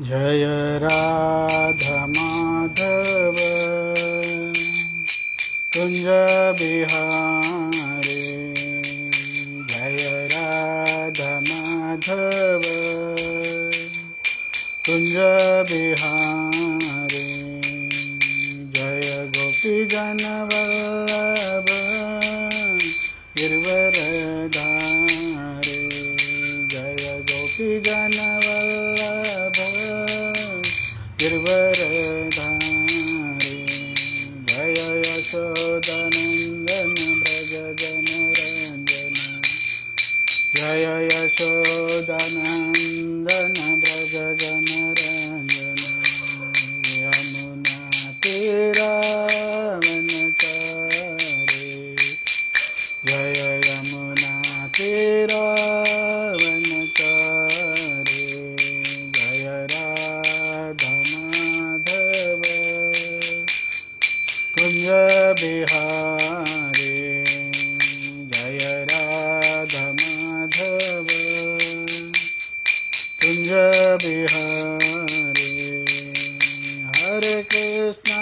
जय राधा माधव कुंज बिहारी, जय राधा माधव कुंज बिहारी, जय गोपी जन वल्लभ गिरवरधारी, जय गोपी जन वल्लभ गिरवरधारी, जय यशोदानंदन ब्रज जनरंजन, जय यशोदानंदन ब्रज जनरंजन, यमुना तीरावनचारी, जय यमुना तीरावनचारी, जय राधा माधव कुंज बिहारी, जय राधा माधव कुंज बिहारी, हरे कृष्णा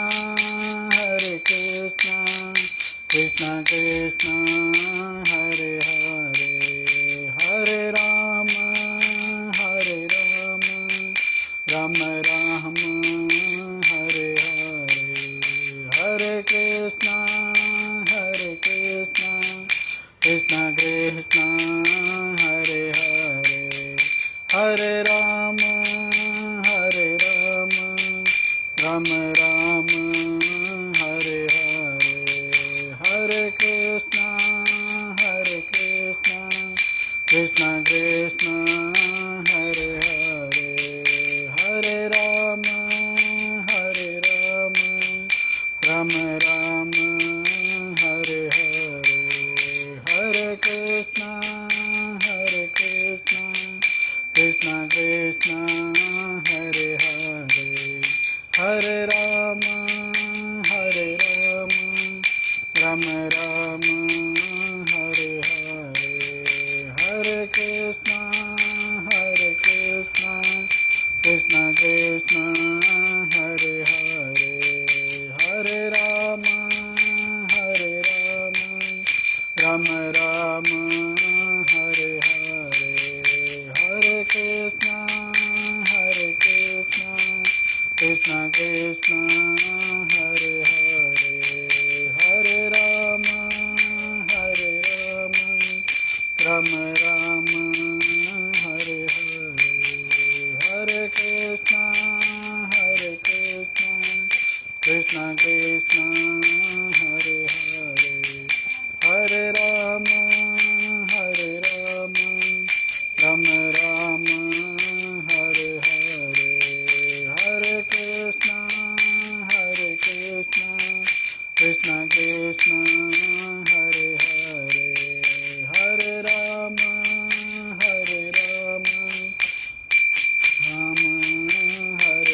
कृष्णा कृष्णा हरे हरे, हरे राम राम राम हरे हरे, हरे कृष्णा कृष्णा कृष्णा हरे हरे, हरे राम राम राम हरे हरे, हरे कृष्णा कृष्णा कृष्णा हरे हरे, हरे राम राम राम हरे हरे, हरे कृष्णा कृष्णा कृष्णा हरे हरे, हरे राम राम राम हरे हरे, हरे कृष्णा कृष्णा कृष्णा हरे हरे, हरे राम राम राम हरे हरे, हरे कृष्णा कृष्णा कृष्णा हरे हरे, हरे राम राम राम हरे हरे, हरे कृष्णा कृष्णा कृष्णा हरे हरे, हरे राम राम राम हरे हरे, हरे कृष्णा कृष्णा कृष्णा हरे हरे, हरे राम राम हरे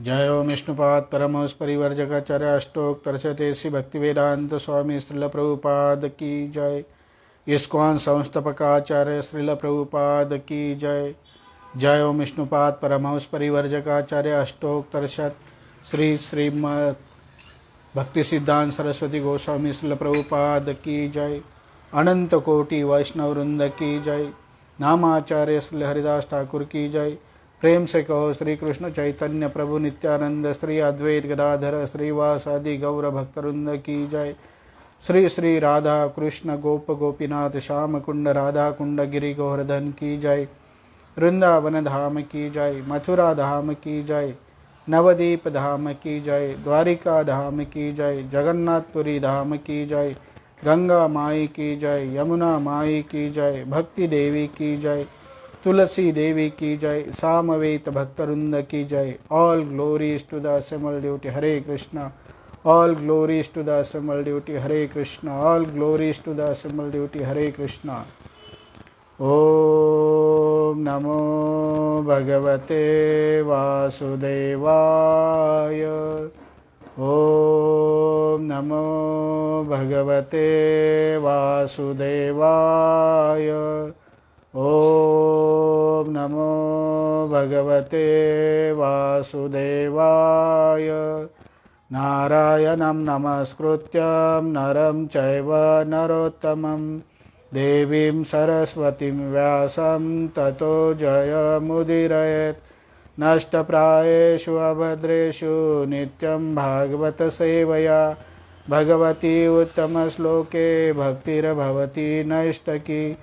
जय ओम विष्णुपाद परमहंस परिवर्जकाचार्य अष्टोत्तरशते श्री भक्तिवेदांत स्वामी श्रील प्रभुपाद की जय। इस्कॉन संस्थापकाचार्य श्रील प्रभुपाद की जय। जय ओम विष्णुपाद परमहंस परिवर्जकाचार्य अष्टोत्तरशत श्री श्रीमद् भक्ति सिद्धांत सरस्वती गोस्वामी श्रील प्रभुपाद की जय। अनंत कोटि वैष्णव वृंद की जय। नामाचार्य श्री हरिदास ठाकुर की जय। प्रेम से कहो श्री कृष्ण चैतन्य प्रभु नित्यानंद श्री अद्वैत गदाधर श्रीवासादि गौर भक्तवृंद की जय। श्री श्री राधा कृष्ण गोप गोपीनाथ श्याम कुंड राधा कुंड गिरि गोवर्धन की जय। वृंदावन धाम की जय। मथुरा धाम की जय। नवदीप धाम की जय। द्वारिका धाम की जय। जगन्नाथपुरी धाम की जय। गंगा माई की जय। यमुना माई की जय। भक्ति देवी की जय। तुलसी देवी की जय। सामवेद भक्तवृंद की जय। All glories to the assembled devotees Hare Krishna. All glories to the assembled devotees Hare Krishna. All glories to the assembled devotees Hare Krishna. ओम नमो भगवते वासुदेवाय। ओम नमो भगवते वासुदेवाय। ओम नमो भगवते वासुदेवाय। नारायणं नमस्कृत्यं नरं चैव नरोत्तमं देवीं सरस्वतीं व्यासं ततो जयमुदीरयेत्। नष्टप्रायेषु अभद्रेषु नित्यं भागवत सेवया भगवती उत्तमश्लोके भक्तिर्भवति नैष्टकी।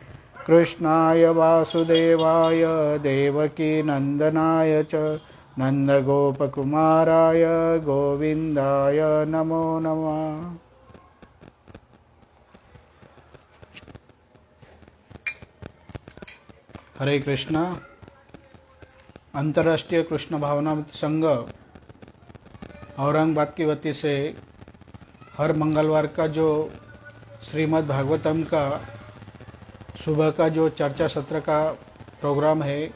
कृष्णाय वासुदेवाय देवकी नंदनाय च नंदगोपकुमाराय गोविंदाय नमो नमः। हरे कृष्णा। अंतर्राष्ट्रीय कृष्ण भावनामृत संघ औरंगाबाद की वती से हर मंगलवार का जो श्रीमद् भागवतम का सुबह का जो चर्चा सत्र का प्रोग्राम है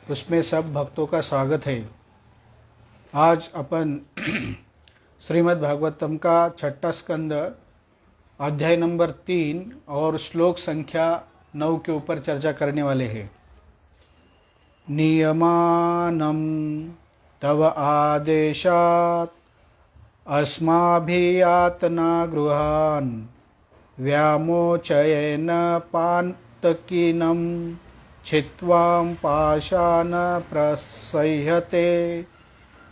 उसमें सब भक्तों का स्वागत है। आज अपन श्रीमद् भागवतम का छठा स्कंद अध्याय नंबर 3 और श्लोक संख्या 9 के ऊपर चर्चा करने वाले हैं। नियमानं तव आदेशात् अस्माभियातना गृहान् व्यामोचयेन पातकीनं छित्त्वां पाशान् प्रसह्यते।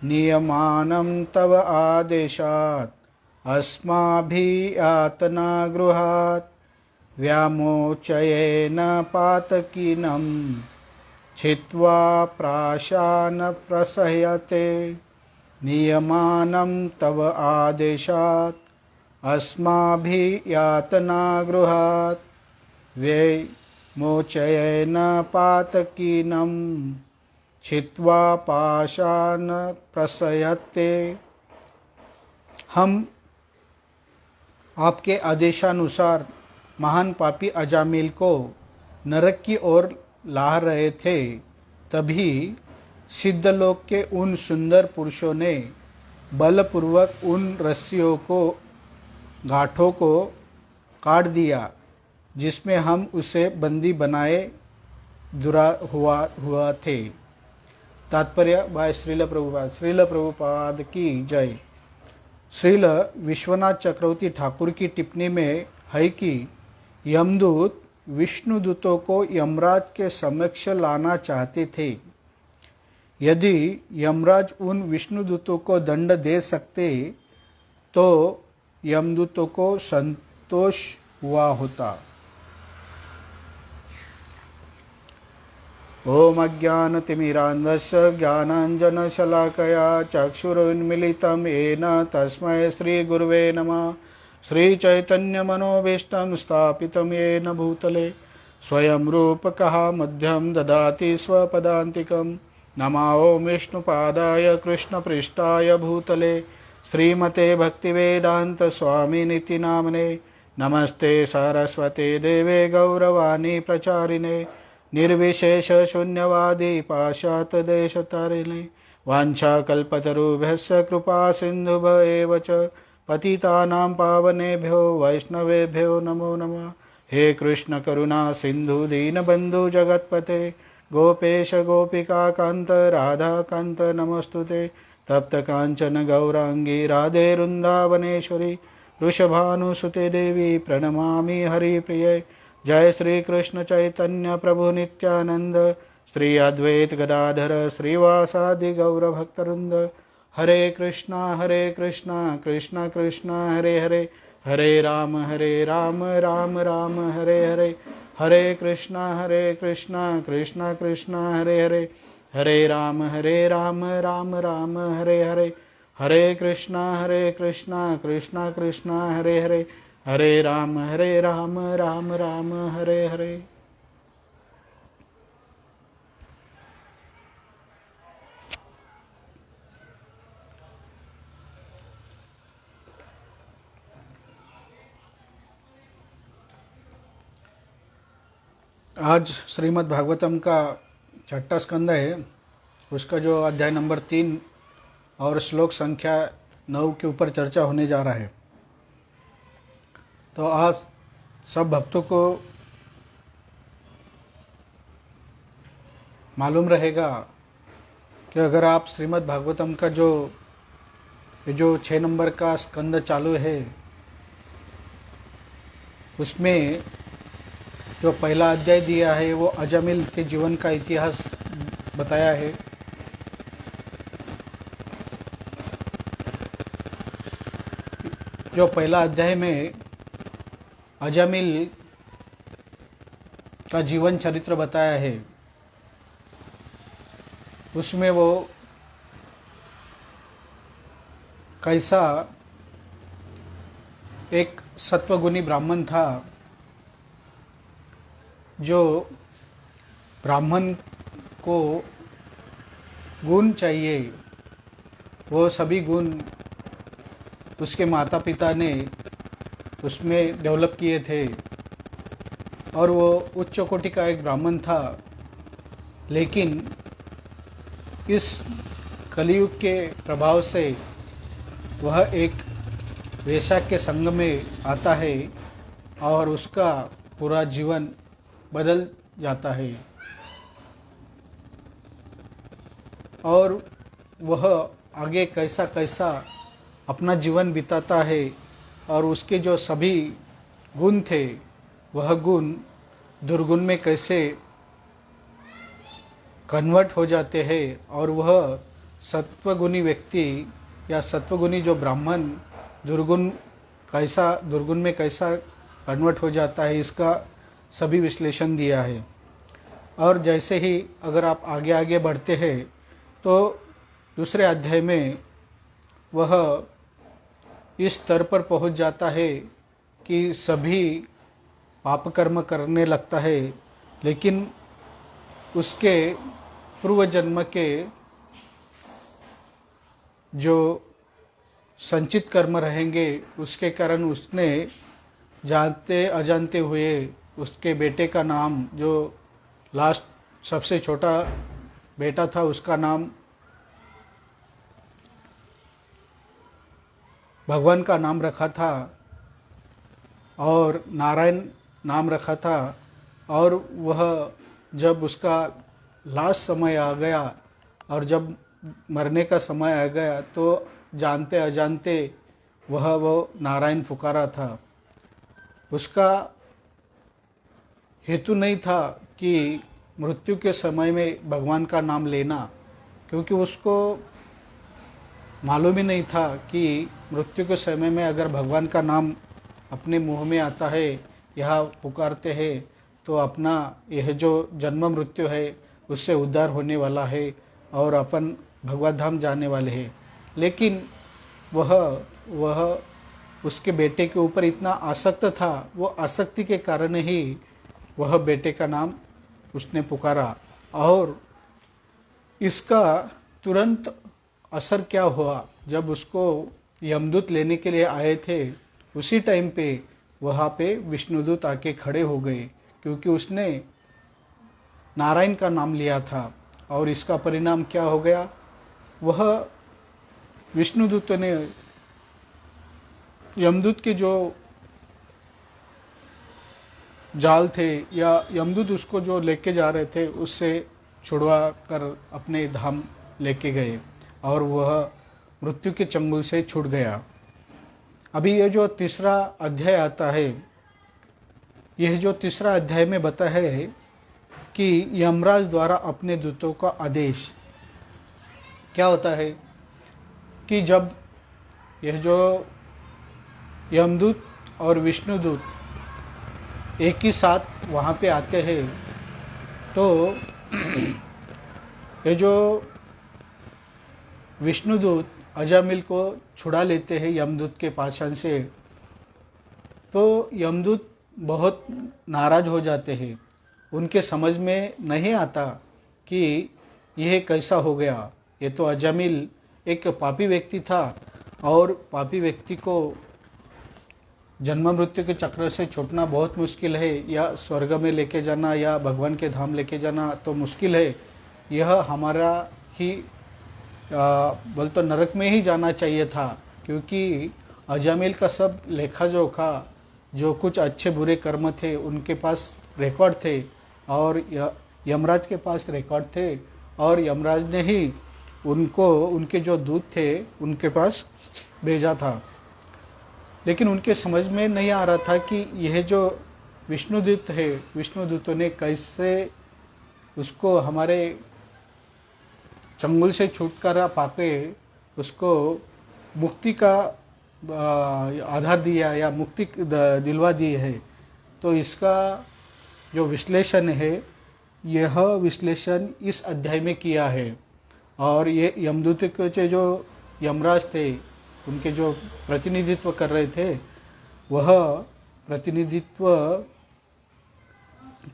नियमानं तव आदेशात् अस्माभियातना गृहात् व्यामोचयेन पातकीनं छित्त्वा पाशान् प्रसह्यते। नियमानं तव आदेशात् अस्माभियातना गृहात् व्यामोचयेन पातकीनं छित्त्वा पाशान् प्रसह्यते। हम आपके आदेशानुसार महान पापी अजामिल को नरक की ओर ला रहे थे, तभी सिद्धलोक के उन सुंदर पुरुषों ने बलपूर्वक उन रस्सियों को गांठों को काट दिया जिसमें हम उसे बंदी बनाए दुरा हुआ थे। तात्पर्य बाय श्रील प्रभुपाद। श्रील प्रभुपाद की जय। श्रील विश्वनाथ चक्रवर्ती ठाकुर की टिप्पणी में है कि यमदूत विष्णुदूतों को यमराज के समक्ष लाना चाहते थे। यदि यमराज उन विष्णुदूतों को दंड दे सकते तो यमदूतों को संतोष हुआ होता। ओम अज्ञानतिमिरान्धस्य ज्ञानाञ्जनशलाकया चक्षुरुन्मीलितं येन तस्मै श्रीगुरुवे नमः। श्रीचैतन्यमनोभीष्टं स्थापितं येन भूतले स्वयं रूपकः मध्यं ददाति स्वपदान्तिकं। नमः ओं विष्णुपादाय कृष्णपृष्ठाय भूतले श्रीमते भक्तिवेदांत स्वामिनिति नामने। नमस्ते सारस्वते देवे गौरवाणी प्रचारिणे निर्विशेष शून्यवादी पाश्चात्य देशतारिणे। वाञ्छाकल्पतरुभ्यश्च कृपा सिन्धुभ्य एव च पतितानां पावनेभ्यो वैष्णवेभ्यो नमो नमः। हे कृष्ण करुणा सिन्धु दीनबन्धु जगत्पते गोपेश गोपिका कांत राधा कांत नमस्तुते। तप्त कांचन गौरांगी राधे वृंदावनेश्वरी वृषभानुसुते देवी प्रणमामि हरिप्रिये। जय श्री कृष्ण चैतन्य प्रभु नित्यानंद श्री अद्वैत गदाधर श्रीवासादि गौर भक्तवृंद। हरे कृष्णा कृष्णा कृष्णा हरे हरे हरे राम राम राम हरे हरे। हरे कृष्णा कृष्णा कृष्णा हरे हरे हरे राम राम राम हरे हरे। हरे कृष्णा कृष्णा कृष्णा हरे हरे हरे राम राम राम हरे हरे। आज श्रीमद् भागवतम का छठा स्कंद है, उसका जो अध्याय नंबर 3 और श्लोक संख्या 9 के ऊपर चर्चा होने जा रहा है। तो आज सब भक्तों को मालूम रहेगा कि अगर आप श्रीमद् भागवतम का जो 6 नंबर का स्कंद चालू है, उसमें जो पहला अध्याय दिया है वो अजामिल के जीवन का इतिहास बताया है। जो पहला अध्याय में अजामिल का जीवन चरित्र बताया है, उसमें वो कैसा एक सत्वगुणी ब्राह्मण था, जो ब्राह्मण को गुण चाहिए, वो सभी गुण उसके माता पिता ने उसमें डेवलप किए थे और वो उच्च कोटि का एक ब्राह्मण था। लेकिन इस कलियुग के प्रभाव से वह एक वेश्या के संग में आता है और उसका पूरा जीवन बदल जाता है और वह आगे कैसा कैसा अपना जीवन बिताता है और उसके जो सभी गुण थे वह गुण दुर्गुण में कैसे कन्वर्ट हो जाते हैं और वह सत्वगुणी व्यक्ति या सत्वगुणी जो ब्राह्मण दुर्गुण में कैसा कन्वर्ट हो जाता है, इसका सभी विश्लेषण दिया है। और जैसे ही अगर आप आगे आगे बढ़ते हैं तो दूसरे अध्याय में वह इस स्तर पर पहुंच जाता है कि सभी पाप कर्म करने लगता है, लेकिन उसके पूर्व जन्म के जो संचित कर्म रहेंगे उसके कारण उसने जानते अजानते हुए उसके बेटे का नाम, जो लास्ट सबसे छोटा बेटा था, उसका नाम भगवान का नाम रखा था और नारायण नाम रखा था। और वह जब उसका लास्ट समय आ गया और जब मरने का समय आ गया तो जानते अजानते वो नारायण पुकारा था। उसका हेतु नहीं था कि मृत्यु के समय में भगवान का नाम लेना, क्योंकि उसको मालूम ही नहीं था कि मृत्यु के समय में अगर भगवान का नाम अपने मुंह में आता है, यह पुकारते हैं, तो अपना यह जो जन्म मृत्यु है उससे उद्धार होने वाला है और अपन भगवत धाम जाने वाले हैं। लेकिन वह उसके बेटे के ऊपर इतना आसक्त था, वो आसक्ति के कारण ही वह बेटे का नाम उसने पुकारा। और इसका तुरंत असर क्या हुआ, जब उसको यमदूत लेने के लिए आए थे उसी टाइम पे वहाँ पे विष्णुदूत आके खड़े हो गए, क्योंकि उसने नारायण का नाम लिया था। और इसका परिणाम क्या हो गया, वह विष्णुदूत ने यमदूत के जो जाल थे या यमदूत उसको जो लेके जा रहे थे उससे छुड़वा कर अपने धाम लेके गए और वह मृत्यु के चंगुल से छूट गया। अभी ये जो तीसरा अध्याय आता है, यह जो तीसरा अध्याय में बताया है कि यमराज द्वारा अपने दूतों का आदेश क्या होता है कि जब यह जो यमदूत और विष्णुदूत एक ही साथ वहाँ पे आते हैं तो ये जो विष्णुदूत अजामिल को छुड़ा लेते हैं यमदूत के पाशन से, तो यमदूत बहुत नाराज हो जाते हैं। उनके समझ में नहीं आता कि यह कैसा हो गया। ये तो अजामिल एक पापी व्यक्ति था और पापी व्यक्ति को जन्म मृत्यु के चक्र से छूटना बहुत मुश्किल है, या स्वर्ग में लेके जाना या भगवान के धाम लेके जाना तो मुश्किल है। यह हमारा ही बोल तो नरक में ही जाना चाहिए था, क्योंकि अजामिल का सब लेखा जोखा जो कुछ अच्छे बुरे कर्म थे उनके पास रिकॉर्ड थे और यमराज के पास रिकॉर्ड थे, और यमराज ने ही उनको उनके जो दूत थे उनके पास भेजा था। लेकिन उनके समझ में नहीं आ रहा था कि यह जो विष्णुदूत है, विष्णुदूतों ने कैसे उसको हमारे चंगुल से छुटकारा पाके उसको मुक्ति का आधार दिया या मुक्ति दिलवा दी है। तो इसका जो विश्लेषण है, यह विश्लेषण इस अध्याय में किया है। और ये यमदूत के जो यमराज थे उनके जो प्रतिनिधित्व कर रहे थे, वह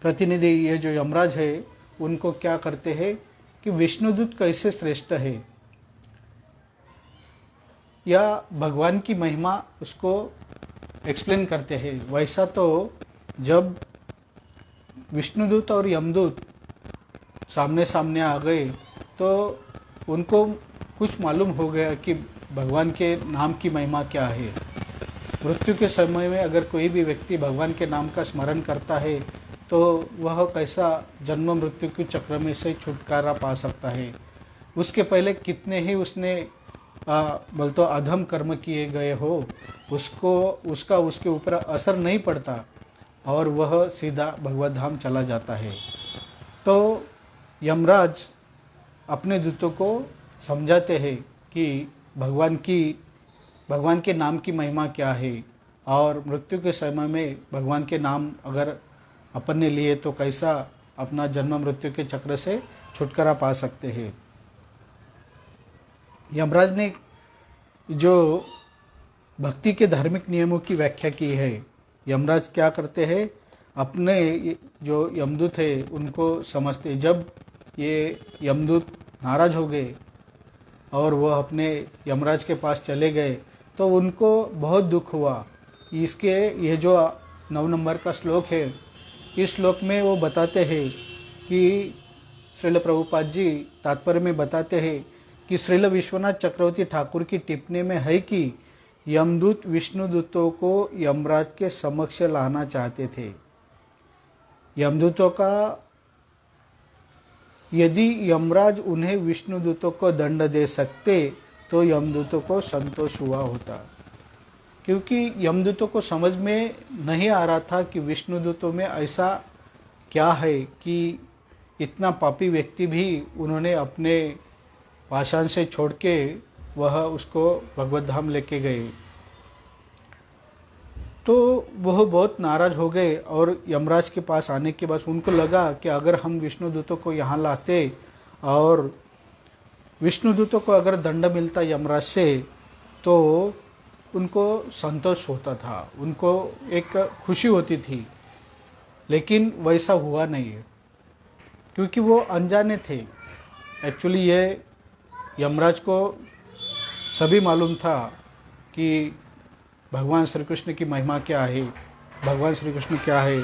प्रतिनिधि ये जो यमराज है उनको क्या करते हैं कि विष्णुदूत कैसे श्रेष्ठ है या भगवान की महिमा उसको एक्सप्लेन करते हैं। वैसा तो जब विष्णुदूत और यमदूत सामने सामने आ गए तो उनको कुछ मालूम हो गया कि भगवान के नाम की महिमा क्या है। मृत्यु के समय में अगर कोई भी व्यक्ति भगवान के नाम का स्मरण करता है तो वह कैसा जन्म मृत्यु के चक्र में से छुटकारा पा सकता है। उसके पहले कितने ही उसने बोलते अधम कर्म किए गए हो, उसका उसके ऊपर असर नहीं पड़ता और वह सीधा भगवत धाम चला जाता है। तो यमराज अपने दूतों को समझाते हैं कि भगवान के नाम की महिमा क्या है, और मृत्यु के समय में भगवान के नाम अगर अपन ने लिए तो कैसा अपना जन्म मृत्यु के चक्र से छुटकारा पा सकते हैं। यमराज ने जो भक्ति के धार्मिक नियमों की व्याख्या की है, यमराज क्या करते हैं, अपने जो यमदूत है उनको समझते। जब ये यमदूत नाराज हो गए और वह अपने यमराज के पास चले गए तो उनको बहुत दुख हुआ। इसके ये जो 9 नंबर का श्लोक है, इस श्लोक में वो बताते हैं कि श्रील प्रभुपाद जी तात्पर्य में बताते हैं कि श्रील विश्वनाथ चक्रवर्ती ठाकुर की टिप्पणी में है कि यमदूत विष्णुदूतों को यमराज के समक्ष लाना चाहते थे। यमदूतों का यदि यमराज उन्हें विष्णुदूतों को दंड दे सकते तो यमदूतों को संतोष हुआ होता, क्योंकि यमदूतों को समझ में नहीं आ रहा था कि विष्णुदूतों में ऐसा क्या है कि इतना पापी व्यक्ति भी उन्होंने अपने पाषाण से छोड़ के वह उसको भगवत धाम लेके गए। तो वह बहुत नाराज हो गए और यमराज के पास आने के बाद उनको लगा कि अगर हम विष्णुदूतों को यहाँ लाते और विष्णुदूतों को अगर दंड मिलता यमराज से तो उनको संतोष होता था, उनको एक खुशी होती थी। लेकिन वैसा हुआ नहीं है, क्योंकि वो अनजाने थे। एक्चुअली ये यमराज को सभी मालूम था कि भगवान श्री कृष्ण की महिमा क्या है, भगवान श्री कृष्ण क्या है,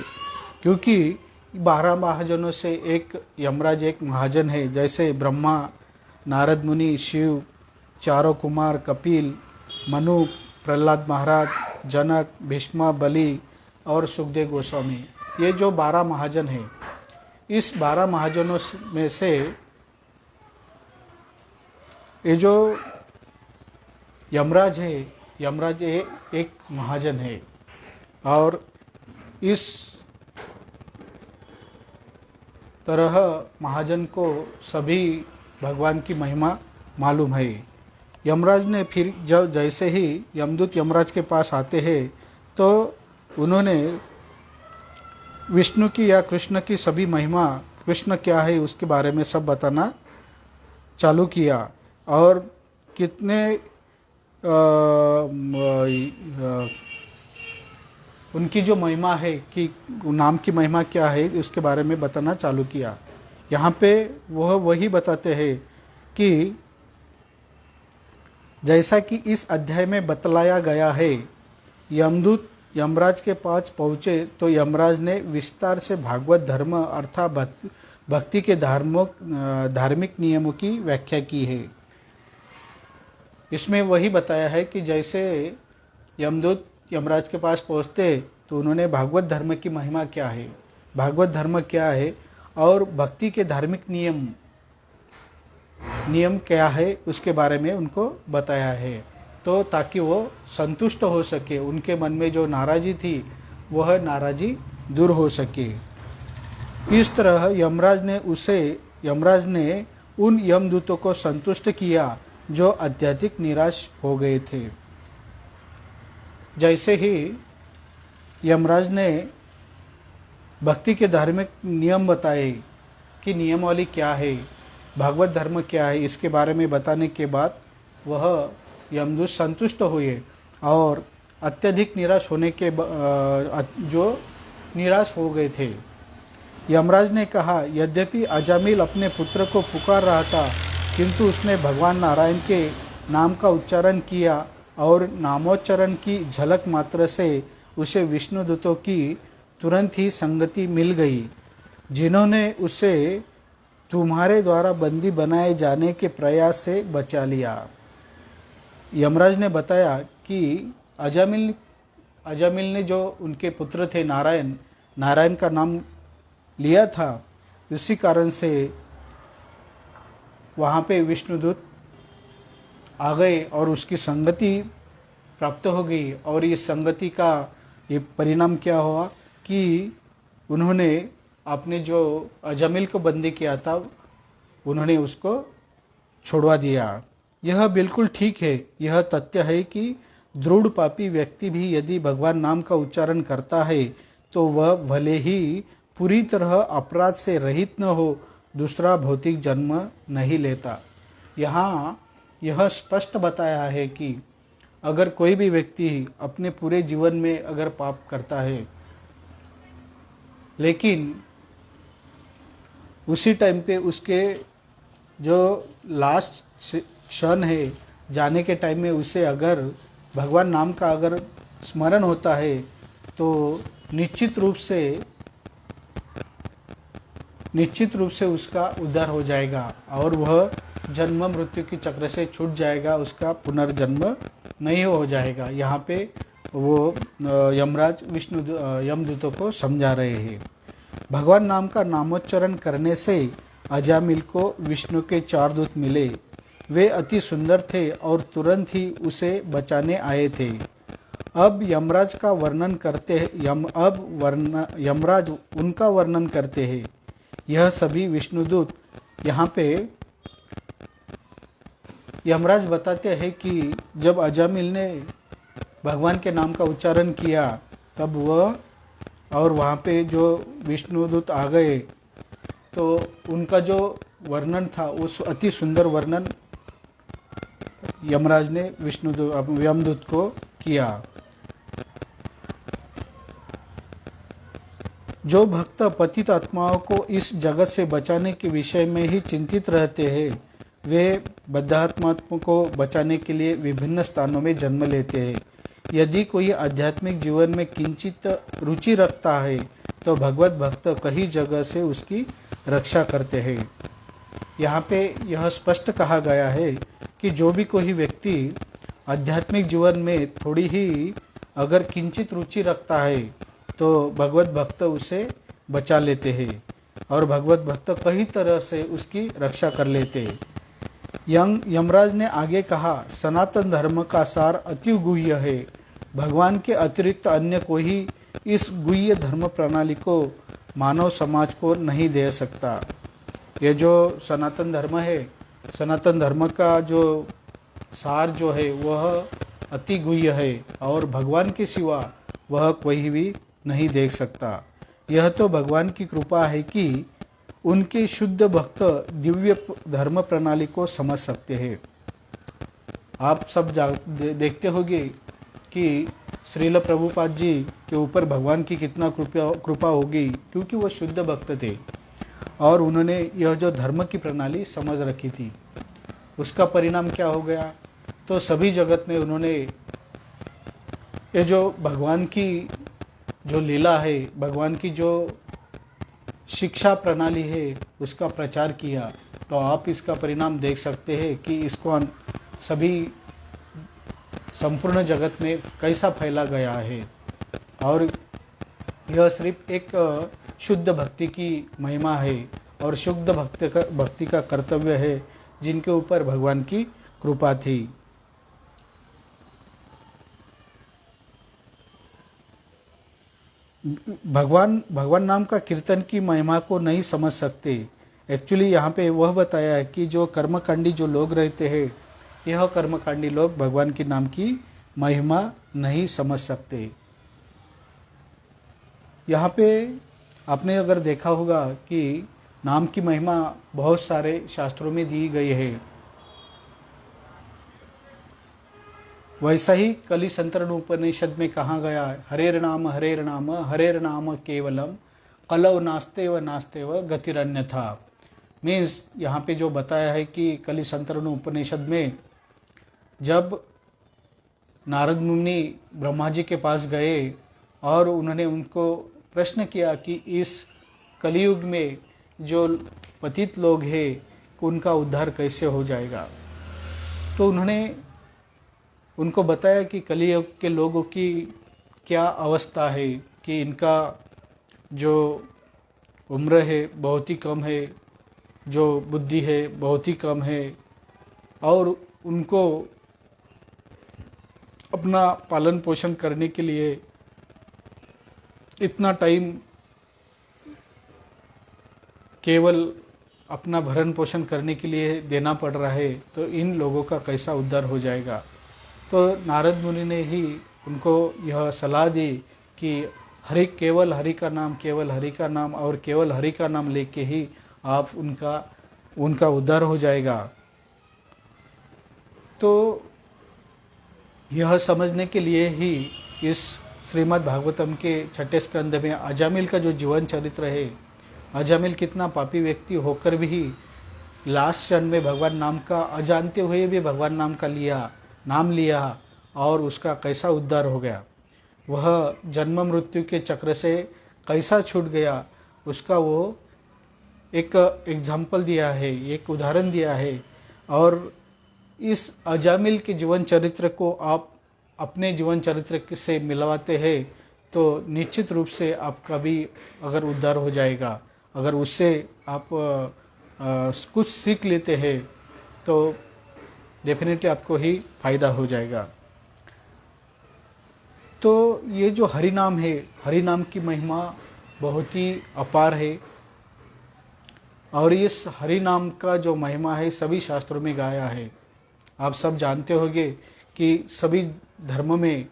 क्योंकि 12 महाजनों से एक यमराज एक महाजन है। जैसे ब्रह्मा नारद मुनि, शिव, चारों कुमार, कपिल, मनु, प्रहलाद महाराज, जनक, भीष्म, बलि और सुखदेव गोस्वामी, ये जो 12 महाजन हैं, इस 12 महाजनों में से ये जो यमराज है, यमराज एक महाजन है। और इस तरह महाजन को सभी भगवान की महिमा मालूम है। यमराज ने फिर जब जैसे ही यमदूत यमराज के पास आते हैं तो उन्होंने विष्णु की या कृष्ण की सभी महिमा, कृष्ण क्या है उसके बारे में सब बताना चालू किया। और कितने उनकी जो महिमा है कि नाम की महिमा क्या है उसके बारे में बताना चालू किया। यहाँ पे वह वही बताते हैं कि जैसा कि इस अध्याय में बतलाया गया है, यमदूत यमराज के पास पहुँचे तो यमराज ने विस्तार से भागवत धर्म अर्थात भक्ति के धार्मिक नियमों की व्याख्या की है। इसमें वही बताया है कि जैसे यमदूत यमराज के पास पहुँचते तो उन्होंने भागवत धर्म की महिमा क्या है, भागवत धर्म क्या है और भक्ति के धार्मिक नियम क्या है उसके बारे में उनको बताया है, तो ताकि वो संतुष्ट हो सके, उनके मन में जो नाराजी थी वह नाराजी दूर हो सके। इस तरह यमराज ने उन यमदूतों को संतुष्ट किया जो अत्यधिक निराश हो गए थे। जैसे ही यमराज ने भक्ति के धार्मिक नियम बताए कि नियमावली क्या है, भागवत धर्म क्या है, इसके बारे में बताने के बाद वह यमदूत संतुष्ट हुए और अत्यधिक निराश होने के जो निराश हो गए थे। यमराज ने कहा, यद्यपि अजामिल अपने पुत्र को पुकार रहा था किंतु उसने भगवान नारायण के नाम का उच्चारण किया और नामोच्चारण की झलक मात्र से उसे विष्णुदूतों की तुरंत ही संगति मिल गई, जिन्होंने उसे तुम्हारे द्वारा बंदी बनाए जाने के प्रयास से बचा लिया। यमराज ने बताया कि अजामिल ने जो उनके पुत्र थे नारायण का नाम लिया था, उसी कारण से वहाँ पे विष्णुदूत आ गए और उसकी संगति प्राप्त हो गई। और इस संगति का ये परिणाम क्या हुआ कि उन्होंने अपने जो अजामिल को बंदी किया था उन्होंने उसको छोड़वा दिया। यह बिल्कुल ठीक है। यह तथ्य है कि दृढ़ पापी व्यक्ति भी यदि भगवान नाम का उच्चारण करता है तो वह भले ही पूरी तरह अपराध से रहित न हो, दूसरा भौतिक जन्म नहीं लेता। यहाँ यह स्पष्ट बताया है कि अगर कोई भी व्यक्ति अपने पूरे जीवन में अगर पाप करता है लेकिन उसी टाइम पे उसके जो लास्ट क्षण है जाने के टाइम में उसे अगर भगवान नाम का अगर स्मरण होता है तो निश्चित रूप से उसका उद्धार हो जाएगा और वह जन्म मृत्यु की चक्र से छूट जाएगा, उसका पुनर्जन्म नहीं हो जाएगा। यहाँ पे वो यमराज यमदूतों को समझा रहे हैं। भगवान नाम का नामोच्चारण करने से अजामिल को विष्णु के 4 दूत मिले। वे अति सुंदर थे और तुरंत ही उसे बचाने आए थे। अब यमराज का वर्णन करते हैं यमराज उनका वर्णन करते हैं। यह सभी विष्णुदूत यहाँ पे यमराज बताते हैं कि जब अजामिल ने भगवान के नाम का उच्चारण किया तब वह और वहाँ पे जो विष्णुदूत आ गए तो उनका जो वर्णन था उस अति सुंदर वर्णन यमराज ने यमदूत को किया। जो भक्त पतित आत्माओं को इस जगत से बचाने के विषय में ही चिंतित रहते हैं वे बद्धात्माओं को बचाने के लिए विभिन्न स्थानों में जन्म लेते हैं। यदि कोई आध्यात्मिक जीवन में किंचित रुचि रखता है तो भगवत भक्त कई जगह से उसकी रक्षा करते हैं। यहाँ पे यह स्पष्ट कहा गया है कि जो भी कोई व्यक्ति आध्यात्मिक जीवन में थोड़ी ही अगर किंचित रुचि रखता है तो भगवत भक्त उसे बचा लेते हैं और भगवत भक्त कई तरह से उसकी रक्षा कर लेते हैं। यमराज ने आगे कहा, सनातन धर्म का सार अति गुह्य है। भगवान के अतिरिक्त अन्य कोई इस गुह्य धर्म प्रणाली को मानव समाज को नहीं दे सकता। ये जो सनातन धर्म है, सनातन धर्म का जो सार जो है वह अति गुह्य है और भगवान के सिवा वह कोई भी नहीं देख सकता। यह तो भगवान की कृपा है कि उनके शुद्ध भक्त दिव्य धर्म प्रणाली को समझ सकते हैं। आप सब देखते होंगे कि श्रील प्रभुपाद जी के ऊपर भगवान की कितना कृपा होगी, क्योंकि वो शुद्ध भक्त थे और उन्होंने यह जो धर्म की प्रणाली समझ रखी थी। उसका परिणाम क्या हो गया, तो सभी जगत में उन्होंने ये जो भगवान की जो लीला है, भगवान की जो शिक्षा प्रणाली है, उसका प्रचार किया। तो आप इसका परिणाम देख सकते हैं कि इसको सभी संपूर्ण जगत में कैसा फैला गया है। और यह सिर्फ एक शुद्ध भक्ति की महिमा है और शुद्ध भक्ति का कर्तव्य है जिनके ऊपर भगवान की कृपा थी। भगवान नाम का कीर्तन की महिमा को नहीं समझ सकते। एक्चुअली यहाँ पे वह बताया है कि जो कर्मकांडी जो लोग रहते हैं, यह कर्मकांडी लोग भगवान के नाम की महिमा नहीं समझ सकते। यहाँ पे आपने अगर देखा होगा कि नाम की महिमा बहुत सारे शास्त्रों में दी गई है। वैसा ही कलि संतरण उपनिषद में कहा गया है, हरेर नाम केवलम कलव नास्ते व गतिरन्यथा। मीन्स यहाँ पे जो बताया है कि कलि संतरण उपनिषद में जब नारद मुनि ब्रह्मा जी के पास गए और उन्होंने उनको प्रश्न किया कि इस कलियुग में जो पतित लोग हैं उनका उद्धार कैसे हो जाएगा, तो उन्होंने उनको बताया कि कलियुग के लोगों की क्या अवस्था है कि इनका जो उम्र है बहुत ही कम है, जो बुद्धि है बहुत ही कम है और उनको अपना पालन पोषण करने के लिए इतना टाइम केवल अपना भरण पोषण करने के लिए देना पड़ रहा है, तो इन लोगों का कैसा उद्धार हो जाएगा। तो नारद मुनि ने ही उनको यह सलाह दी कि केवल हरि का नाम और केवल हरि का नाम लेके ही आप उनका उद्धार हो जाएगा। तो यह समझने के लिए ही इस श्रीमद् भागवतम के 6ठे स्कंद में अजामिल का जो जीवन चरित्र है, अजामिल कितना पापी व्यक्ति होकर भी लास्ट क्षण में भगवान नाम का अजानते हुए भी भगवान नाम लिया और उसका कैसा उद्धार हो गया। वह जन्म मृत्यु के चक्र से कैसा छूट गया, उसका वो एक एग्जाम्पल दिया है, एक उदाहरण दिया है। और इस अजामिल के जीवन चरित्र को आप अपने जीवन चरित्र से मिलवाते हैं तो निश्चित रूप से आपका भी अगर उद्धार हो जाएगा। अगर उससे आप कुछ सीख लेते हैं तो डेफिनेटली आपको ही फायदा हो जाएगा। तो ये जो हरि नाम है, हरि नाम की महिमा बहुत ही अपार है और इस हरि नाम का जो महिमा है सभी शास्त्रों में गाया है। आप सब जानते होंगे कि सभी धर्म में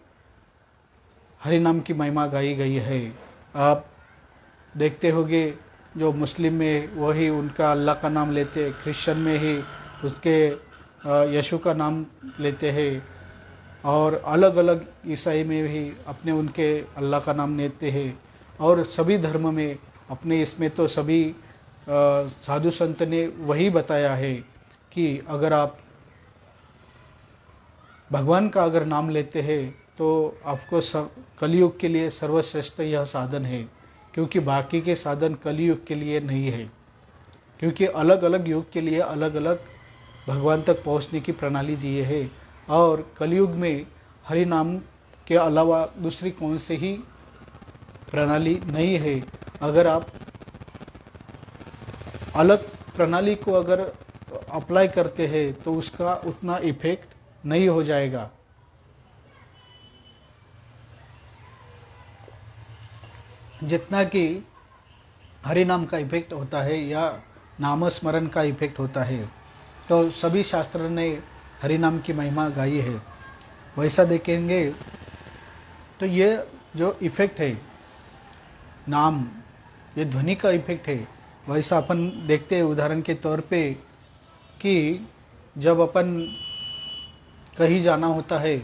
हरि नाम की महिमा गाई गई है। आप देखते होंगे जो मुस्लिम में वही उनका अल्लाह का नाम लेते हैं, क्रिश्चियन में ही उसके यीशु का नाम लेते हैं और अलग अलग ईसाई में भी अपने उनके अल्लाह का नाम लेते हैं। और सभी धर्म में अपने इसमें तो सभी साधु संत ने वही बताया है कि अगर आप भगवान का अगर नाम लेते हैं तो आपको कलियुग के लिए सर्वश्रेष्ठ यह साधन है, क्योंकि बाकी के साधन कलियुग के लिए नहीं है। क्योंकि अलग अलग युग के लिए अलग अलग भगवान तक पहुंचने की प्रणाली दी है। और कलयुग में हरि नाम के अलावा दूसरी कौन से ही प्रणाली नहीं है। अगर आप अलग प्रणाली को अगर अप्लाई करते हैं तो उसका उतना इफेक्ट नहीं हो जाएगा। जितना कि हरि नाम का इफेक्ट होता है या नामस्मरण का इफेक्ट होता है। तो सभी शास्त्र ने हरि नाम की महिमा गाई है। वैसा देखेंगे तो ये जो इफेक्ट है नाम, ये ध्वनि का इफेक्ट है। वैसा अपन देखते हैं उदाहरण के तौर पे कि जब अपन कहीं जाना होता है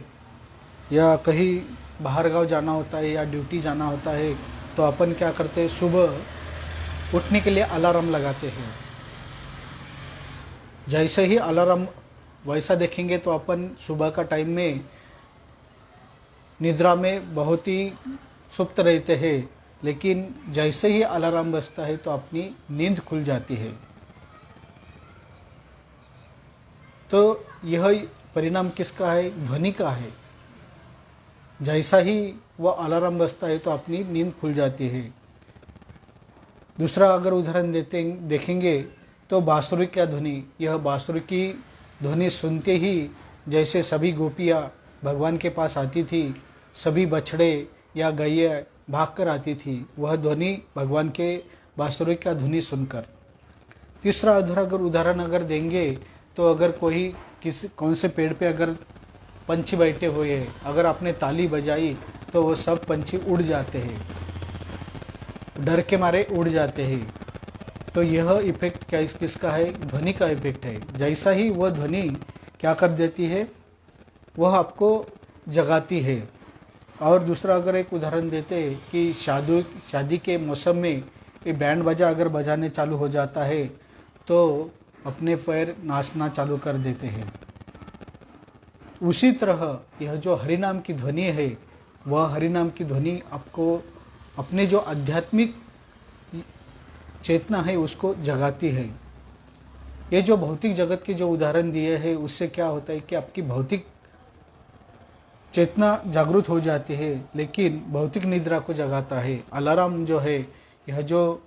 या कहीं बाहर गांव जाना होता है या ड्यूटी जाना होता है तो अपन क्या करते हैं, सुबह उठने के लिए अलार्म लगाते हैं। जैसे ही अलार्म, वैसा देखेंगे तो अपन सुबह का टाइम में निद्रा में बहुत ही सुप्त रहते हैं, लेकिन जैसे ही अलार्म बजता है तो अपनी नींद खुल जाती है। तो यह परिणाम किसका है? ध्वनि का है। जैसा ही वह अलार्म बजता है तो अपनी नींद खुल जाती है। दूसरा अगर उदाहरण देखेंगे तो बांसुरी का ध्वनि। यह बांसुरी की ध्वनि सुनते ही जैसे सभी गोपियाँ भगवान के पास आती थी, सभी बछड़े या गैया भाग कर आती थी, वह ध्वनि भगवान के बांसुरी का ध्वनि सुनकर। तीसरा अगर उदाहरण अगर देंगे तो अगर कोई कौन से पेड़ पे अगर पंछी बैठे हुए हैं, अगर आपने ताली बजाई तो वो सब पंछी उड़ जाते हैं, डर के मारे उड़ जाते हैं। तो यह इफेक्ट क्या किसका है? ध्वनि का इफेक्ट है। जैसा ही वह ध्वनि क्या कर देती है, वह आपको जगाती है। और दूसरा अगर एक उदाहरण देते हैं कि शादी के मौसम में ये बैंड बाजा अगर बजाने चालू हो जाता है तो अपने पैर नाचना चालू कर देते हैं। उसी तरह यह जो हरिनाम की ध्वनि है, वह हरिनाम की ध्वनि आपको अपने जो आध्यात्मिक चेतना है उसको जगाती है। ये जो भौतिक जगत के जो उदाहरण दिए हैं उससे क्या होता है कि आपकी भौतिक चेतना जागृत हो जाती है, लेकिन भौतिक निद्रा को जगाता है। अलार्म जो है, यह जो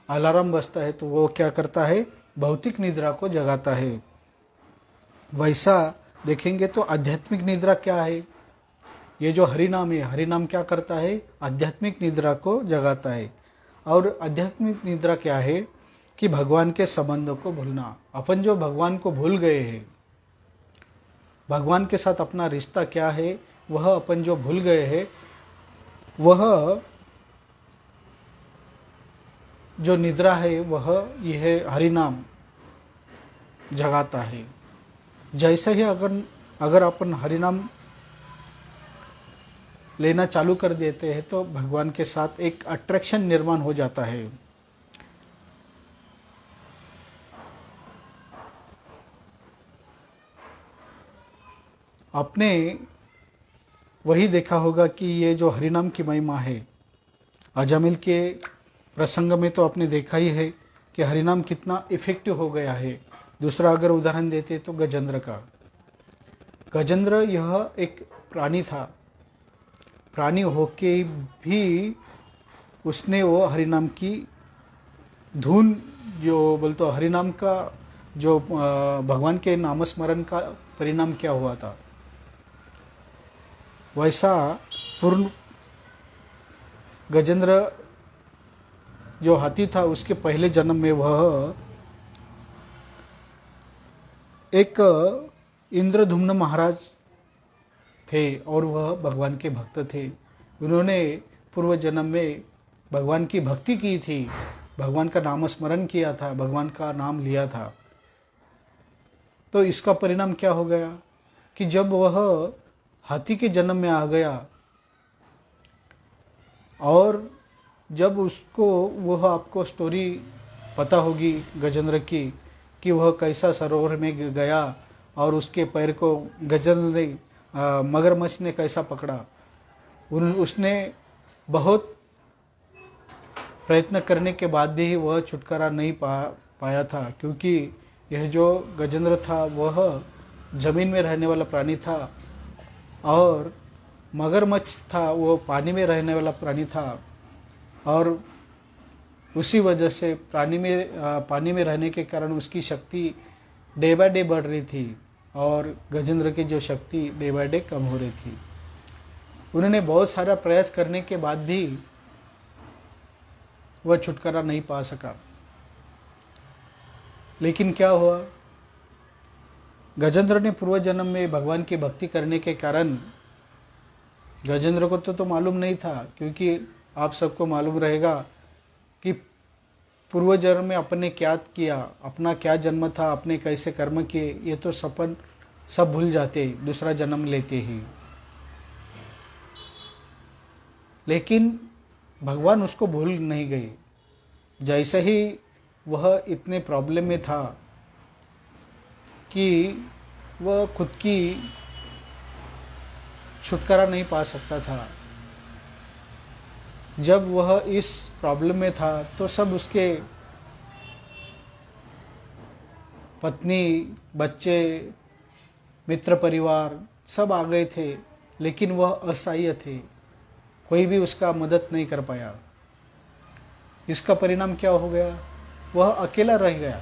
अलार्म बजता है तो वो क्या करता है? भौतिक निद्रा को जगाता है। वैसा देखेंगे तो आध्यात्मिक निद्रा क्या है? ये जो हरिनाम है, हरिनाम क्या करता है? आध्यात्मिक निद्रा को जगाता है। और आध्यात्मिक निद्रा क्या है कि भगवान के संबंधों को भूलना। अपन जो भगवान को भूल गए हैं, भगवान के साथ अपना रिश्ता क्या है वह अपन जो भूल गए हैं, वह जो निद्रा है वह यह हरिनाम जगाता है। जैसे ही अगर अपन हरिनाम लेना चालू कर देते हैं तो भगवान के साथ एक अट्रैक्शन निर्माण हो जाता है। आपने वही देखा होगा कि ये जो हरिनाम की महिमा है, अजामिल के प्रसंग में तो आपने देखा ही है कि हरिनाम कितना इफेक्टिव हो गया है। दूसरा अगर उदाहरण देते तो गजेंद्र का। गजेंद्र यह एक प्राणी था, प्राणी होके भी उसने वो हरिनाम की धुन, जो बोलते हरिनाम का जो भगवान के नामस्मरण का परिणाम क्या हुआ था, वैसा पूर्ण गजेंद्र जो हाथी था उसके पहले जन्म में वह एक इंद्रधुम्न महाराज थे और वह भगवान के भक्त थे। उन्होंने पूर्व जन्म में भगवान की भक्ति की थी, भगवान का नाम स्मरण किया था, भगवान का नाम लिया था। तो इसका परिणाम क्या हो गया कि जब वह हाथी के जन्म में आ गया और जब उसको, वह आपको स्टोरी पता होगी गजेंद्र की कि वह कैसा सरोवर में गया और उसके पैर को गजेंद्र ने मगरमच्छ ने कैसा पकड़ा। उसने बहुत प्रयत्न करने के बाद भी वह छुटकारा नहीं पाया था, क्योंकि यह जो गजेंद्र था वह जमीन में रहने वाला प्राणी था और मगरमच्छ था वो पानी में रहने वाला प्राणी था, और उसी वजह से पानी में रहने के कारण उसकी शक्ति डे बाय डे बढ़ रही थी और गजेंद्र की जो शक्ति डे बाय डे कम हो रही थी। उन्होंने बहुत सारा प्रयास करने के बाद भी वह छुटकारा नहीं पा सका। लेकिन क्या हुआ, गजेंद्र ने पूर्व जन्म में भगवान की भक्ति करने के कारण, गजेंद्र को तो मालूम नहीं था, क्योंकि आप सबको मालूम रहेगा कि पूर्व जन्म में अपने क्या किया, अपना क्या जन्म था, अपने कैसे कर्म किए, ये तो सब भूल जाते दूसरा जन्म लेते ही। लेकिन भगवान उसको भूल नहीं गए। जैसे ही वह इतने प्रॉब्लम में था कि वह खुद की छुटकारा नहीं पा सकता था, जब वह इस प्रॉब्लम में था तो सब उसके पत्नी, बच्चे, मित्र परिवार सब आ गए थे, लेकिन वह असहाय थे, कोई भी उसका मदद नहीं कर पाया। इसका परिणाम क्या हो गया, वह अकेला रह गया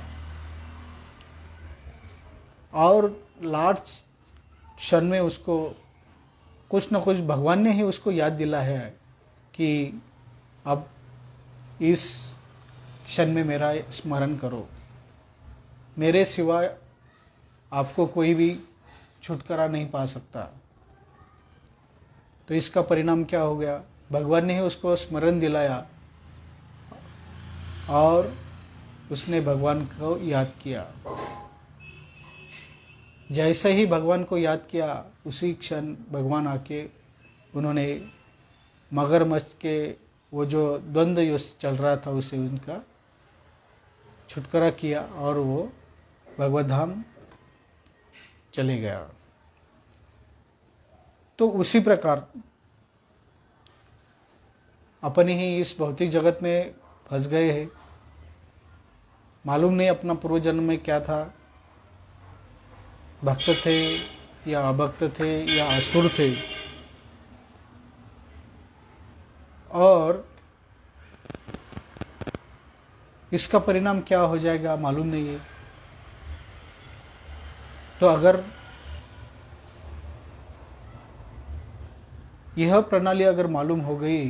और लास्ट क्षण में उसको कुछ न कुछ भगवान ने ही उसको याद दिला है कि अब इस क्षण में मेरा स्मरण करो, मेरे सिवाय आपको कोई भी छुटकारा नहीं पा सकता। तो इसका परिणाम क्या हो गया, भगवान ने ही उसको स्मरण दिलाया और उसने भगवान को याद किया। जैसे ही भगवान को याद किया उसी क्षण भगवान आके उन्होंने मगरमच्छ के वो जो द्वंद्व युद्ध चल रहा था उसे उनका छुटकारा किया और वो भगवत धाम चले गया। तो उसी प्रकार अपने ही इस भौतिक जगत में फंस गए हैं, मालूम नहीं अपना पूर्व जन्म में क्या था, भक्त थे या अभक्त थे या असुर थे, और इसका परिणाम क्या हो जाएगा मालूम नहीं है। तो अगर यह प्रणाली अगर मालूम हो गई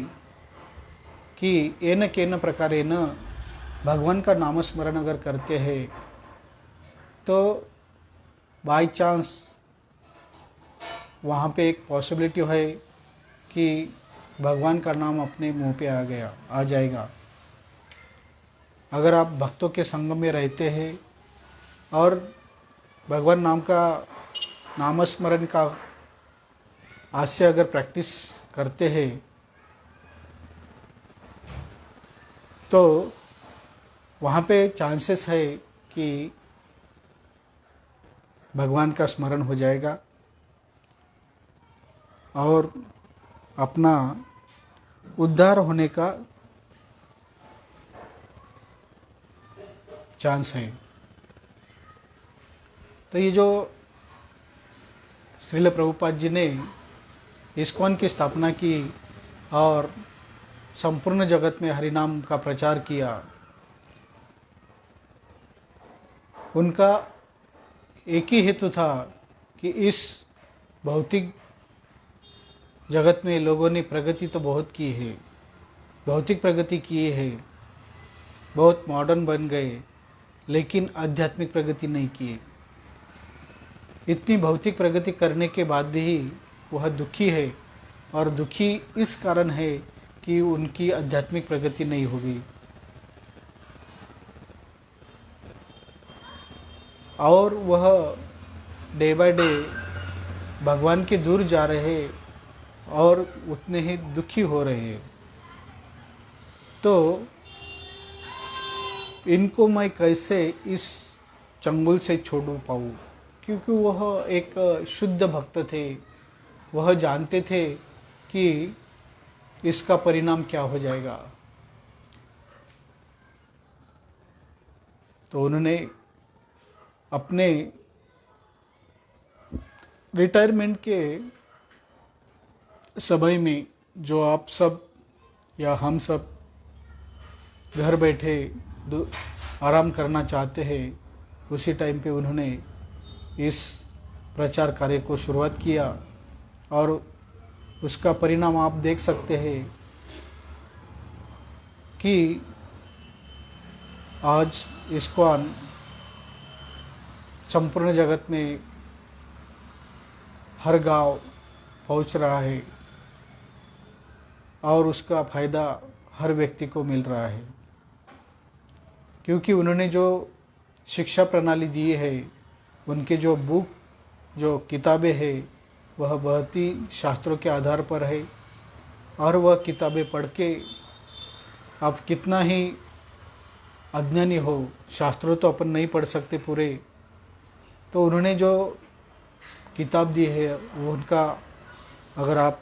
कि एन केन प्रकारेण भगवान का नामस्मरण अगर करते हैं तो बाय चांस वहाँ पे एक पॉसिबिलिटी है कि भगवान का नाम अपने मुंह पे आ जाएगा। अगर आप भक्तों के संग में रहते हैं और भगवान नामस्मरण का आज से अगर प्रैक्टिस करते हैं तो वहाँ पे चांसेस है कि भगवान का स्मरण हो जाएगा और अपना उद्धार होने का चांस है। तो ये जो श्रील प्रभुपाद जी ने इस्कॉन की स्थापना की और संपूर्ण जगत में हरिनाम का प्रचार किया, उनका एक ही हेतु था कि इस भौतिक जगत में लोगों ने प्रगति तो बहुत की है, भौतिक प्रगति की है, बहुत मॉडर्न बन गए, लेकिन आध्यात्मिक प्रगति नहीं की। इतनी भौतिक प्रगति करने के बाद भी वह दुखी है, और दुखी इस कारण है कि उनकी आध्यात्मिक प्रगति नहीं होगी और वह डे बाय डे भगवान के दूर जा रहे और उतने ही दुखी हो रहे हैं। तो इनको मैं कैसे इस चंगुल से छोड़ पाऊँ, क्योंकि वह एक शुद्ध भक्त थे, वह जानते थे कि इसका परिणाम क्या हो जाएगा। तो उन्होंने अपने रिटायरमेंट के समय में जो आप सब या हम सब घर बैठे आराम करना चाहते हैं, उसी टाइम पे उन्होंने इस प्रचार कार्य को शुरुआत किया और उसका परिणाम आप देख सकते हैं कि आज इस्कॉन संपूर्ण जगत में हर गांव पहुंच रहा है और उसका फ़ायदा हर व्यक्ति को मिल रहा है, क्योंकि उन्होंने जो शिक्षा प्रणाली दी है, उनके जो बुक जो किताबें हैं वह बहुत ही शास्त्रों के आधार पर है और वह किताबें पढ़ के आप कितना ही अज्ञानी हो, शास्त्रों तो अपन नहीं पढ़ सकते पूरे, तो उन्होंने जो किताब दी है वो उनका अगर आप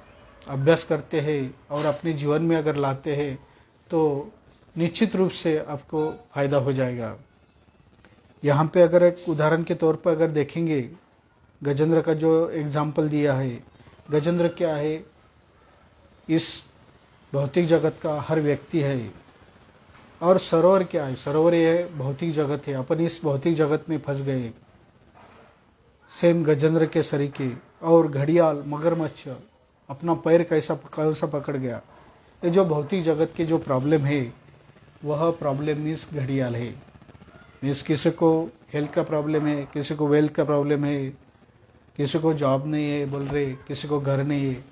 अभ्यास करते हैं और अपने जीवन में अगर लाते हैं तो निश्चित रूप से आपको फ़ायदा हो जाएगा। यहाँ पे अगर एक उदाहरण के तौर पर अगर देखेंगे, गजेंद्र का जो एग्जाम्पल दिया है, गजेंद्र क्या है, इस भौतिक जगत का हर व्यक्ति है, और सरोवर क्या है, सरोवर ये भौतिक जगत है, अपन इस भौतिक जगत में फंस गए सेम गजेंद्र के सरीके। और घड़ियाल मगरमच्छ अपना पैर कैसा पकड़ गया, ये जो भौतिक जगत के जो प्रॉब्लम है वह प्रॉब्लम मीन्स घड़ियाल है। मीन्स किसी को हेल्थ का प्रॉब्लम है, किसी को वेल्थ का प्रॉब्लम है, किसी को जॉब नहीं है बोल रहे, किसी को घर नहीं है,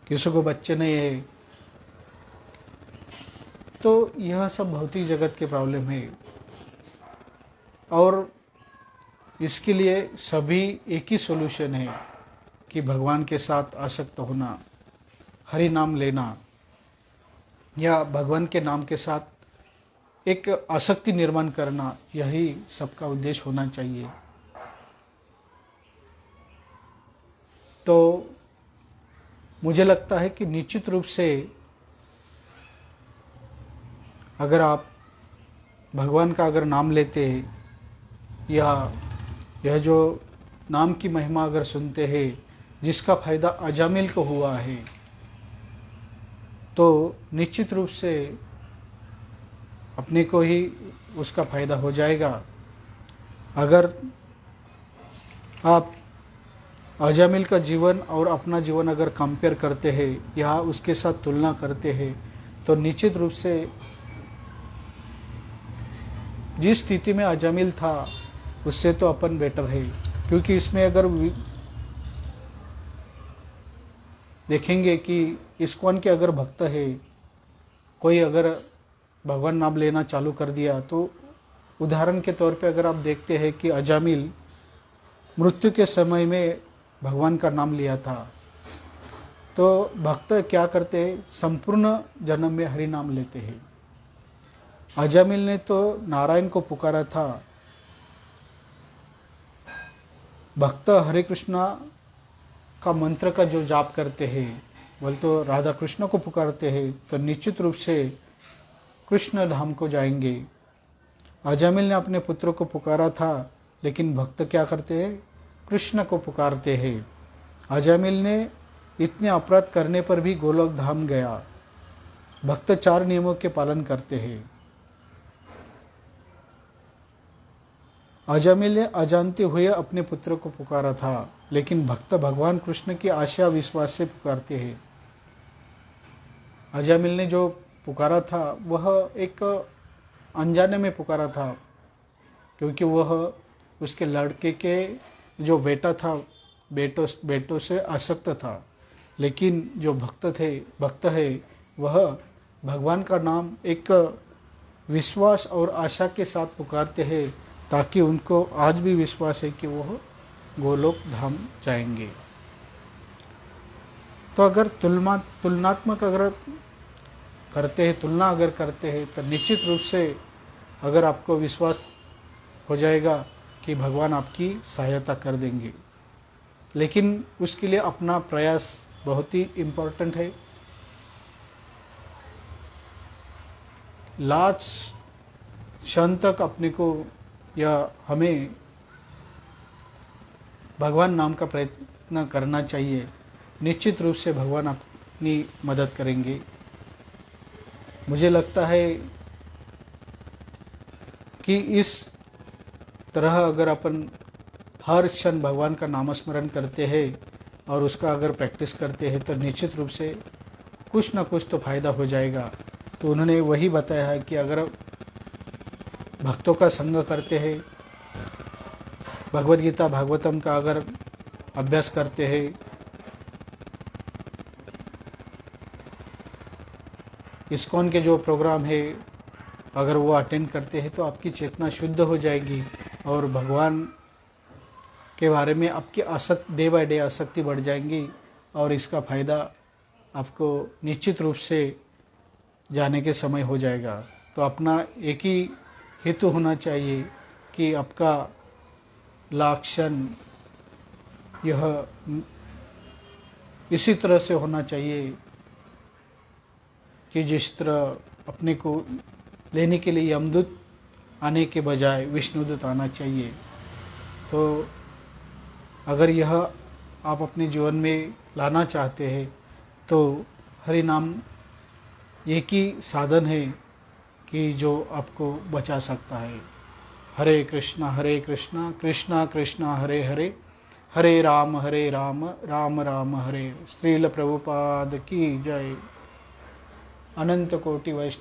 किसी को बच्चे नहीं है, तो यह सब भौतिक जगत के प्रॉब्लम है। और इसके लिए सभी एक ही सॉल्यूशन है कि भगवान के साथ आसक्त होना, हरि नाम लेना, या भगवान के नाम के साथ एक आसक्ति निर्माण करना, यही सबका उद्देश्य होना चाहिए। तो मुझे लगता है कि निश्चित रूप से अगर आप भगवान का अगर नाम लेते हैं या यह जो नाम की महिमा अगर सुनते हैं, जिसका फायदा अजामिल को हुआ है, तो निश्चित रूप से अपने को ही उसका फायदा हो जाएगा। अगर आप अजामिल का जीवन और अपना जीवन अगर कंपेयर करते हैं या उसके साथ तुलना करते हैं, तो निश्चित रूप से जिस स्थिति में अजामिल था उससे तो अपन बेटर है। क्योंकि इसमें अगर देखेंगे कि इस्कॉन के अगर भक्त है, कोई अगर भगवान नाम लेना चालू कर दिया, तो उदाहरण के तौर पे अगर आप देखते हैं कि अजामिल मृत्यु के समय में भगवान का नाम लिया था, तो भक्त क्या करते हैं, संपूर्ण जन्म में हरि नाम लेते हैं। अजामिल ने तो नारायण को पुकारा था, भक्त हरे कृष्णा का मंत्र का जो जाप करते हैं, बोल तो राधा कृष्ण को पुकारते हैं, तो निश्चित रूप से कृष्ण धाम को जाएंगे। अजामिल ने अपने पुत्र को पुकारा था, लेकिन भक्त क्या करते हैं, कृष्ण को पुकारते हैं। अजामिल ने इतने अपराध करने पर भी गोलोक धाम गया। भक्त 4 नियमों के पालन करते हैं। अजामिल ने अजानते हुए अपने पुत्र को पुकारा था, लेकिन भक्त भगवान कृष्ण की आशा विश्वास से पुकारते हैं। अजामिल ने जो पुकारा था वह एक अनजाने में पुकारा था, क्योंकि वह उसके लड़के के जो बेटा था, बेटों से आसक्त था। लेकिन जो भक्त है वह भगवान का नाम एक विश्वास और आशा के साथ पुकारते हैं, ताकि उनको आज भी विश्वास है कि वह गोलोक धाम जाएंगे। तो अगर तुलनात्मक अगर करते हैं, तुलना अगर करते हैं, तो निश्चित रूप से अगर आपको विश्वास हो जाएगा कि भगवान आपकी सहायता कर देंगे। लेकिन उसके लिए अपना प्रयास बहुत ही इम्पोर्टेंट है। लास्ट क्षण तक अपने को या हमें भगवान नाम का प्रयत्न करना चाहिए। निश्चित रूप से भगवान अपनी मदद करेंगे। मुझे लगता है कि इस तरह अगर अपन हर क्षण भगवान का नामस्मरण करते हैं और उसका अगर प्रैक्टिस करते हैं तो निश्चित रूप से कुछ ना कुछ तो फायदा हो जाएगा। तो उन्होंने वही बताया है कि अगर भक्तों का संग करते हैं, भगवद गीता भागवतम का अगर अभ्यास करते हैं, इस्कॉन के जो प्रोग्राम है अगर वो अटेंड करते हैं तो आपकी चेतना शुद्ध हो जाएगी और भगवान के बारे में आपकी आसक्ति डे बाय डे आसक्ति बढ़ जाएंगी और इसका फ़ायदा आपको निश्चित रूप से जाने के समय हो जाएगा। तो अपना एक ही हेतु होना चाहिए कि आपका लक्ष्य यह इसी तरह से होना चाहिए कि जिस तरह अपने को लेने के लिए यमदूत आने के बजाय विष्णुदूत आना चाहिए। तो अगर यह आप अपने जीवन में लाना चाहते हैं तो हरि नाम एक ही साधन है कि जो आपको बचा सकता है। हरे कृष्णा कृष्णा कृष्णा हरे हरे, हरे राम राम राम हरे। श्रील प्रभुपाद की जय। अनंत कोटि वैष्णव